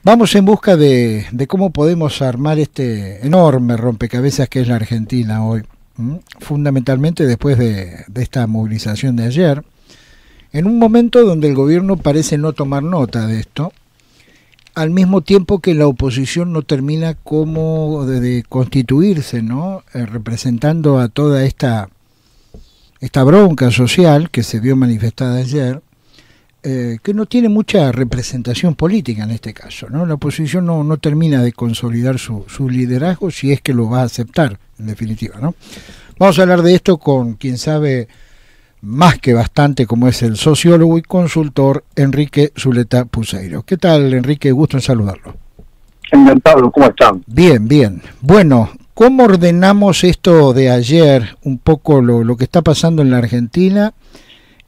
Vamos en busca de cómo podemos armar este enorme rompecabezas que es la Argentina hoy, fundamentalmente después de esta movilización de ayer, en un momento donde el gobierno parece no tomar nota de esto, al mismo tiempo que la oposición no termina como de constituirse, ¿no? Representando a toda esta bronca social que se vio manifestada ayer, que no tiene mucha representación política en este caso, ¿no? La oposición no termina de consolidar su liderazgo, si es que lo va a aceptar, en definitiva, ¿no? Vamos a hablar de esto con quien sabe más que bastante, como es el sociólogo y consultor Enrique Zuleta Puseiro. ¿Qué tal, Enrique? Gusto en saludarlo. Encantado, ¿cómo están? Bien, bien. Bueno, ¿cómo ordenamos esto de ayer, un poco lo que está pasando en la Argentina,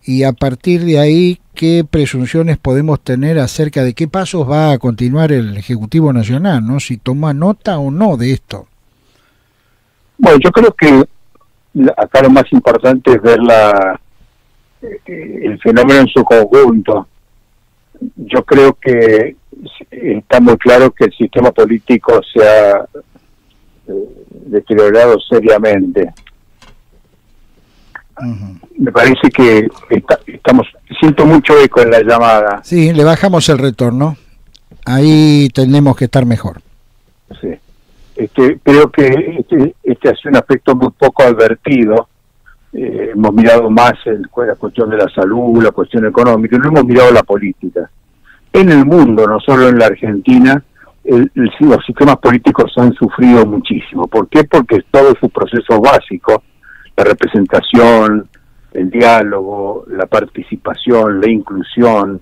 y a partir de ahí qué presunciones podemos tener acerca de qué pasos va a continuar el Ejecutivo Nacional, ¿no? Si toma nota o no de esto? Bueno, yo creo que acá lo más importante es ver el fenómeno en su conjunto. Yo creo que está muy claro que el sistema político se ha deteriorado seriamente. Me parece que siento mucho eco en la llamada. Sí, le bajamos el retorno. Ahí tenemos que estar mejor. Sí. Creo que este ha sido un aspecto muy poco advertido. Hemos mirado más la cuestión de la salud, la cuestión económica, y no hemos mirado la política. En el mundo, no solo en la Argentina, los sistemas políticos han sufrido muchísimo. ¿Por qué? Porque todos sus procesos básicos, la representación, el diálogo, la participación, la inclusión,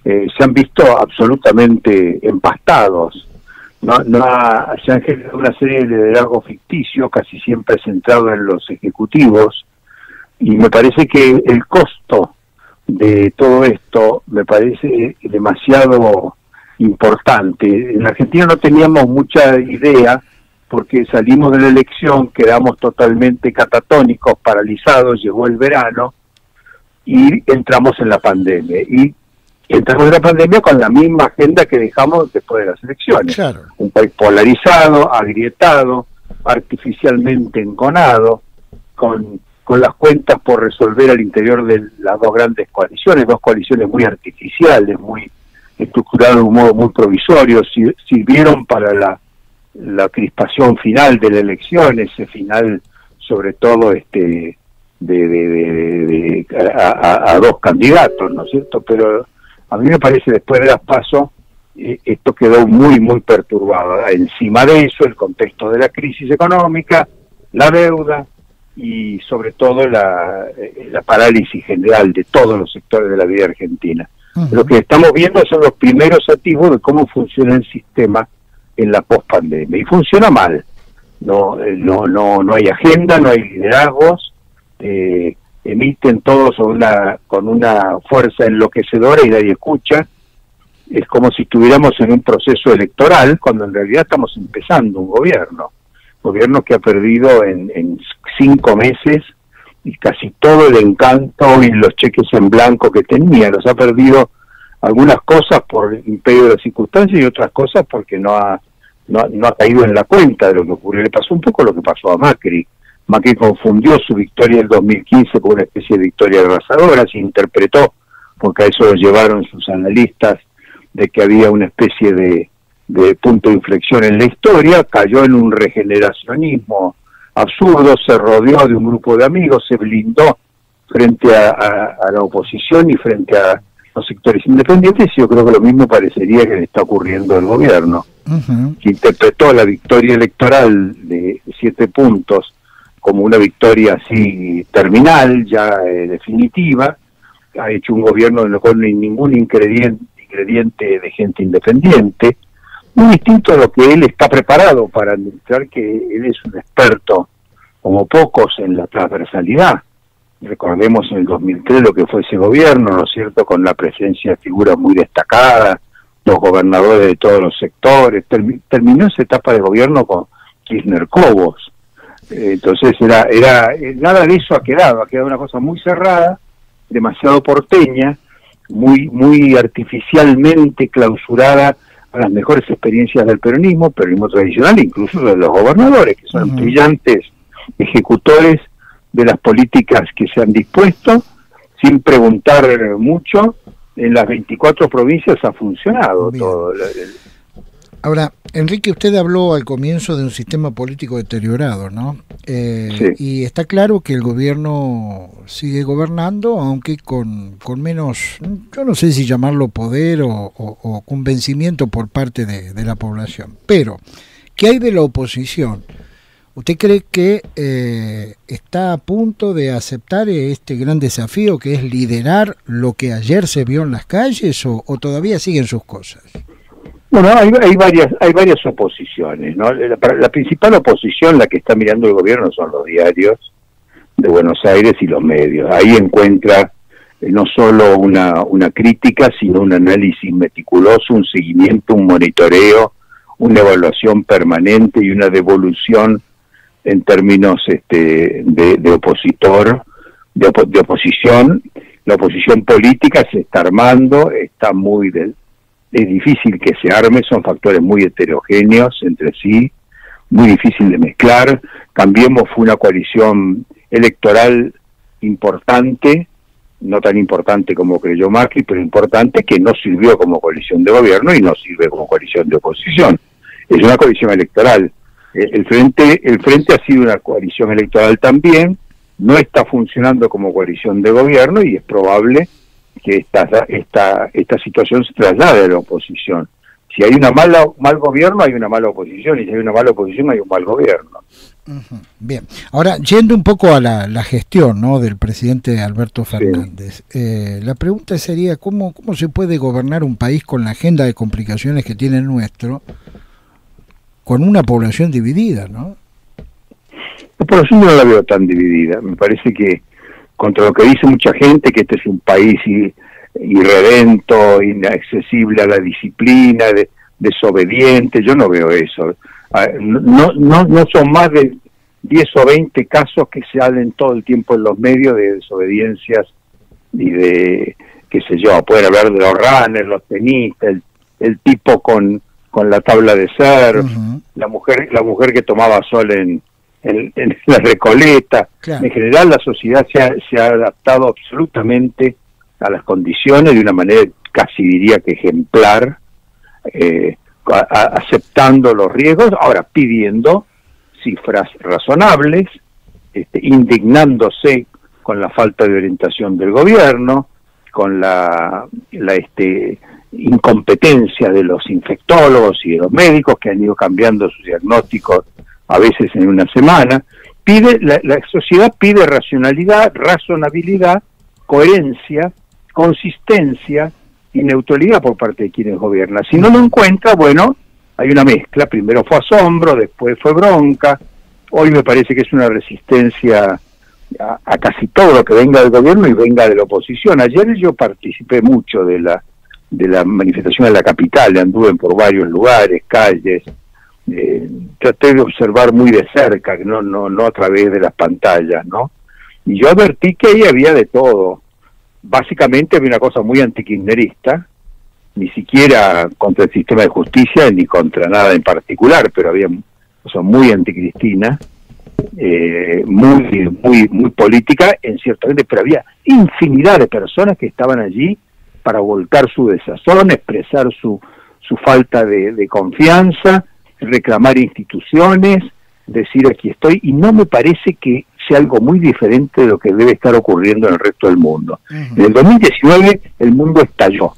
se han visto absolutamente empastados. Se han generado una serie de liderazgos ficticios, casi siempre centrados en los ejecutivos, y me parece que el costo de todo esto me parece demasiado importante. En Argentina no teníamos mucha idea, porque salimos de la elección, quedamos totalmente catatónicos, paralizados, llegó el verano y entramos en la pandemia. Y entramos en la pandemia con la misma agenda que dejamos después de las elecciones. Claro. Un país polarizado, agrietado, artificialmente enconado, con las cuentas por resolver al interior de las dos grandes coaliciones, dos coaliciones muy artificiales, muy estructuradas de un modo muy provisorio, sirvieron para la crispación final de la elección, ese final sobre todo a dos candidatos, ¿no es cierto? Pero a mí me parece, después de las PASO, esto quedó muy perturbado. Encima de eso, el contexto de la crisis económica, la deuda y sobre todo la parálisis general de todos los sectores de la vida argentina. Lo que estamos viendo son los primeros atisbos de cómo funciona el sistema en la pospandemia, y funciona mal. No hay agenda, no hay liderazgos, emiten todos con una fuerza enloquecedora y nadie escucha. Es como si estuviéramos en un proceso electoral, cuando en realidad estamos empezando un gobierno que ha perdido en 5 meses y casi todo el encanto y los cheques en blanco que tenía. Los ha perdido algunas cosas por imperio de las circunstancias y otras cosas porque no ha caído en la cuenta de lo que ocurrió. Le pasó un poco lo que pasó a Macri. Macri confundió su victoria del 2015 con una especie de victoria arrasadora, se interpretó, porque a eso lo llevaron sus analistas, de que había una especie de punto de inflexión en la historia, cayó en un regeneracionismo absurdo, se rodeó de un grupo de amigos, se blindó frente a la oposición y frente a los sectores independientes, y yo creo que lo mismo parecería que le está ocurriendo al gobierno, que interpretó la victoria electoral de 7 puntos como una victoria así terminal, ya definitiva. Ha hecho un gobierno en el cual no hay ningún ingrediente de gente independiente, muy distinto a lo que él está preparado para demostrar, que él es un experto como pocos en la transversalidad. Recordemos en el 2003 lo que fue ese gobierno, ¿no es cierto?, con la presencia de figuras muy destacadas, los gobernadores de todos los sectores. Terminó esa etapa de gobierno con Kirchner-Cobos. Entonces nada de eso ha quedado una cosa muy cerrada, demasiado porteña, muy artificialmente clausurada las mejores experiencias del peronismo tradicional, incluso de los gobernadores, que son brillantes ejecutores de las políticas que se han dispuesto, sin preguntar mucho. En las 24 provincias ha funcionado todo. Ahora, Enrique, usted habló al comienzo de un sistema político deteriorado, ¿no? Sí. Y está claro que el gobierno sigue gobernando, aunque con menos, yo no sé si llamarlo poder o convencimiento por parte de la población. Pero, ¿qué hay de la oposición? ¿Usted cree que está a punto de aceptar este gran desafío que es liderar lo que ayer se vio en las calles o todavía siguen sus cosas? Bueno, hay varias oposiciones, ¿no? La principal oposición, la que está mirando el gobierno, son los diarios de Buenos Aires y los medios. Ahí encuentra no solo una crítica, sino un análisis meticuloso, un seguimiento, un monitoreo, una evaluación permanente y una devolución en términos de opositor, de oposición. La oposición política se está armando, está es difícil que se arme, son factores muy heterogéneos entre sí, muy difícil de mezclar. Cambiemos fue una coalición electoral importante, no tan importante como creyó Macri, pero importante, que no sirvió como coalición de gobierno y no sirve como coalición de oposición. Es una coalición electoral. El frente ha sido una coalición electoral también, no está funcionando como coalición de gobierno y es probable que esta situación se traslade a la oposición. Si hay mal gobierno, hay una mala oposición, y si hay una mala oposición, hay un mal gobierno. Bien, ahora yendo un poco a la gestión, ¿no?, del presidente Alberto Fernández, sí. La pregunta sería, ¿cómo se puede gobernar un país con la agenda de complicaciones que tiene el nuestro, con una población dividida, ¿no? La población yo no la veo tan dividida. Me parece que, contra lo que dice mucha gente, que este es un país irredento, inaccesible a la disciplina, desobediente, yo no veo eso. No son más de 10 o 20 casos que se hablen todo el tiempo en los medios de desobediencias y de, qué sé yo, pueden hablar de los runners, los tenistas, el tipo con la tabla de surf, la mujer que tomaba sol en la Recoleta. Claro. En general la sociedad se ha adaptado absolutamente a las condiciones de una manera casi diría que ejemplar, aceptando los riesgos, ahora pidiendo cifras razonables, indignándose con la falta de orientación del gobierno, con la incompetencia de los infectólogos y de los médicos que han ido cambiando sus diagnósticos a veces en una semana. La sociedad pide racionalidad, razonabilidad, coherencia, consistencia y neutralidad por parte de quienes gobiernan. Si no lo encuentra, bueno, hay una mezcla. Primero fue asombro, después fue bronca. Hoy me parece que es una resistencia a casi todo lo que venga del gobierno y venga de la oposición. Ayer yo participé mucho de la manifestación en la capital, anduve por varios lugares, calles, traté de observar muy de cerca, no a través de las pantallas, ¿no? Y yo advertí que ahí había de todo. Básicamente había una cosa muy antikirchnerista, ni siquiera contra el sistema de justicia ni contra nada en particular, pero había cosas muy anticristinas, muy política en cierta gente, pero había infinidad de personas que estaban allí para volcar su desazón, expresar su falta de confianza, reclamar instituciones, decir aquí estoy, y no me parece que sea algo muy diferente de lo que debe estar ocurriendo en el resto del mundo. En el 2019 el mundo estalló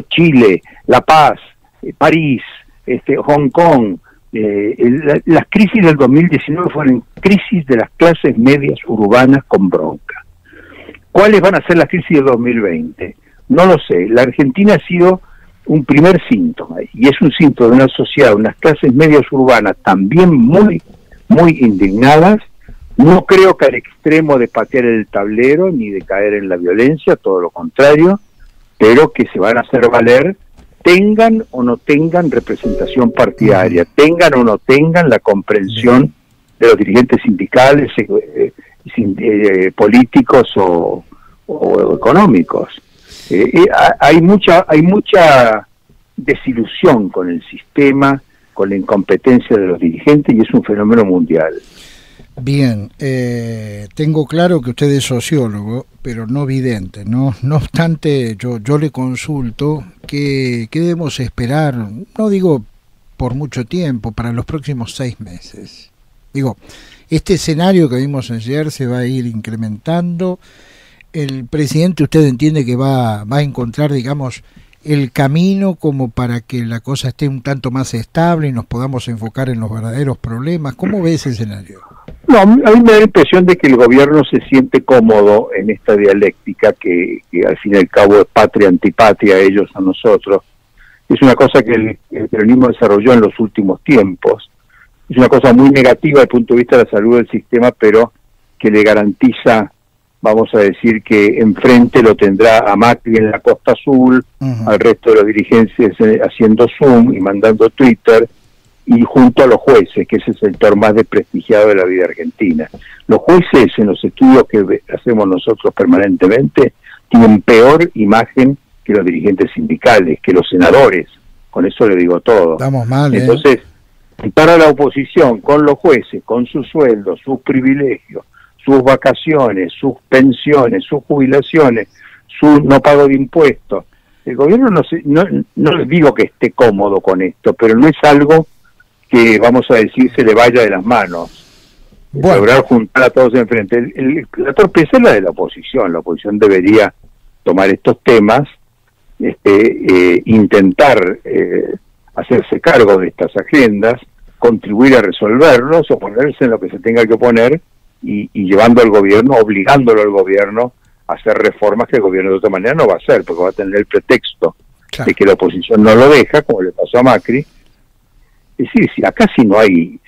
Chile, La Paz, París, Hong Kong. Las crisis del 2019 fueron crisis de las clases medias urbanas con bronca. ¿Cuáles van a ser las crisis del 2020? No lo sé. La Argentina ha sido un primer síntoma, y es un síntoma de una sociedad, unas clases medias urbanas también muy indignadas. No creo que al extremo de patear el tablero ni de caer en la violencia, todo lo contrario, pero que se van a hacer valer, tengan o no tengan representación partidaria, tengan o no tengan la comprensión de los dirigentes sindicales, políticos o económicos. Hay mucha desilusión con el sistema, con la incompetencia de los dirigentes, y es un fenómeno mundial. Bien, tengo claro que usted es sociólogo, pero no vidente, ¿no? No obstante, yo le consulto qué debemos esperar, no digo por mucho tiempo, para los próximos 6 meses. Digo, este escenario que vimos ayer se va a ir incrementando. El presidente, ¿usted entiende que va a encontrar, digamos, el camino como para que la cosa esté un tanto más estable y nos podamos enfocar en los verdaderos problemas? ¿Cómo ve ese escenario? No, a mí me da la impresión de que el gobierno se siente cómodo en esta dialéctica que al fin y al cabo es patria antipatria, ellos a nosotros. Es una cosa que el peronismo desarrolló en los últimos tiempos. Es una cosa muy negativa desde el punto de vista de la salud del sistema, pero que le garantiza, vamos a decir, que enfrente lo tendrá a Macri en la Costa Azul, al resto de los dirigentes haciendo Zoom y mandando Twitter, y junto a los jueces, que es el sector más desprestigiado de la vida argentina. Los jueces, en los estudios que hacemos nosotros permanentemente, tienen peor imagen que los dirigentes sindicales, que los senadores. Con eso le digo todo. Estamos mal, Entonces, para la oposición, con los jueces, con sus sueldos, sus privilegios, sus vacaciones, sus pensiones, sus jubilaciones, su no pago de impuestos, el gobierno no les digo que esté cómodo con esto, pero no es algo que, vamos a decir, se le vaya de las manos. Bueno. Lograr juntar a todos enfrente. La torpeza es la de la oposición. La oposición debería tomar estos temas, intentar hacerse cargo de estas agendas, contribuir a resolverlos, oponerse en lo que se tenga que oponer y llevando al gobierno, obligándolo al gobierno a hacer reformas que el gobierno de otra manera no va a hacer, porque va a tener el pretexto de que la oposición no lo deja, como le pasó a Macri. Es decir, acá si no hay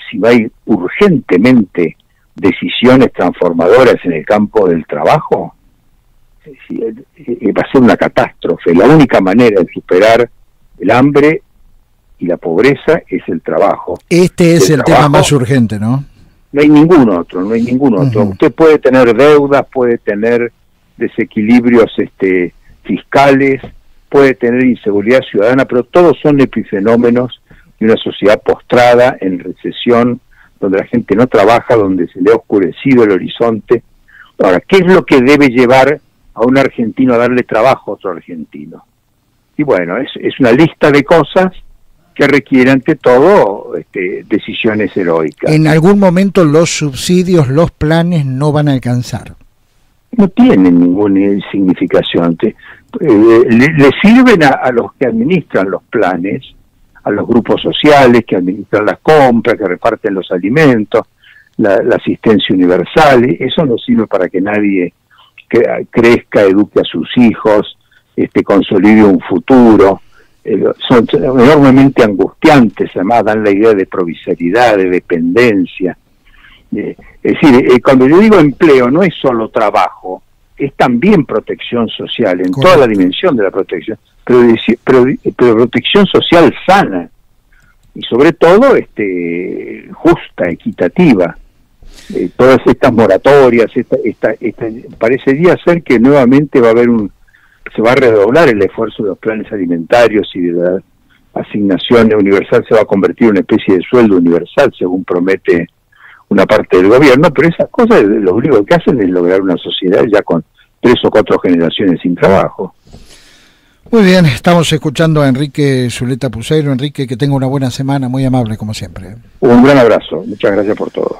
urgentemente decisiones transformadoras en el campo del trabajo, va a ser una catástrofe. La única manera de superar el hambre y la pobreza es el trabajo. Este es el tema más urgente, ¿no? No hay ningún otro, no hay ningún otro. Usted puede tener deudas, puede tener desequilibrios fiscales, puede tener inseguridad ciudadana, pero todos son epifenómenos de una sociedad postrada, en recesión, donde la gente no trabaja, donde se le ha oscurecido el horizonte. Ahora, ¿qué es lo que debe llevar a un argentino a darle trabajo a otro argentino? Y bueno, es una lista de cosas que requiere ante todo decisiones heroicas. En algún momento los subsidios, los planes no van a alcanzar. No tienen ninguna significación. Le sirven a los que administran los planes, a los grupos sociales que administran las compras, que reparten los alimentos, la asistencia universal. Eso no sirve para que nadie crezca, eduque a sus hijos, consolide un futuro. Son enormemente angustiantes, además dan la idea de provisoriedad, de dependencia. Es decir, cuando yo digo empleo, no es solo trabajo, es también protección social, en toda la dimensión de la protección, pero protección social sana, y sobre todo justa, equitativa. Todas estas moratorias, parecería ser que nuevamente se va a redoblar el esfuerzo de los planes alimentarios y de la asignación universal, se va a convertir en una especie de sueldo universal, según promete una parte del gobierno, pero esas cosas lo único que hacen es lograr una sociedad ya con 3 o 4 generaciones sin trabajo. Muy bien, estamos escuchando a Enrique Zuleta Puzeiro. Enrique, que tenga una buena semana, muy amable como siempre. Un gran abrazo, muchas gracias por todo.